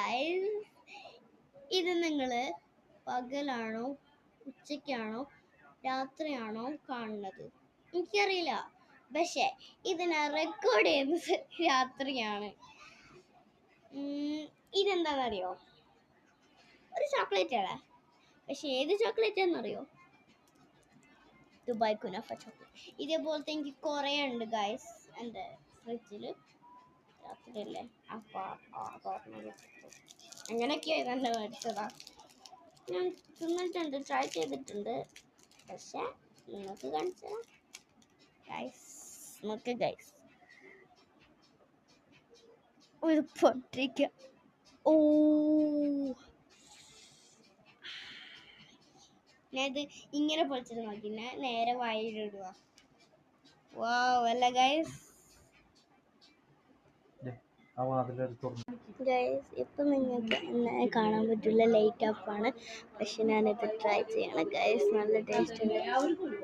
Guys, ഇത് നിങ്ങൾ പകലാണോ ഉച്ചയ്ക്കാണോ രാത്രിയാണോ കാണുന്നത് എനിക്കറിയില്ല. പക്ഷെ ഇതിനെ റെക്കോർഡ് ചെയ്യുന്നത് രാത്രിയാണ്. ഇതെന്താണെന്നറിയോ? ഒരു ചോക്ലേറ്റ് ആണ്. പക്ഷെ ഏത് ചോക്ലേറ്റ് ആണെന്നറിയോ? Dubai kunafa chocolate. ഇതേപോലത്തെ എനിക്ക് കുറേ ഉണ്ട് ഗൈസ് എൻ്റെ ഫ്രിഡ്ജിൽ. രാത്രിയല്ലേ അപ്പോൾ അങ്ങനെയൊക്കെയായി തന്നെ മേടിച്ചതാ. ഞാൻ തിന്നിട്ടുണ്ട്, ട്രൈ ചെയ്തിട്ടുണ്ട്. പക്ഷെ നിങ്ങൾക്ക് കാണിച്ചാൽ ഗൈസ്, നോക്ക് ഗൈസ്, ഒരു പൊട്ടിക്ക. ഓ, ഞാനിത് ഇങ്ങനെ പൊളിച്ചിട്ട് നോക്കി, ഞാൻ നേരെ വായിലിടുക. വാവ് അല്ല ഗൈസ്? ഗൈസ്, ഇപ്പം നിങ്ങൾക്ക് എന്നെ കാണാൻ പറ്റില്ല, ലൈറ്റ് ഓഫ് ആണ്. പക്ഷെ ഞാനിത് ട്രൈ ചെയ്യണം ഗൈസ്. നല്ല ടേസ്റ്റ് ഉണ്ട്.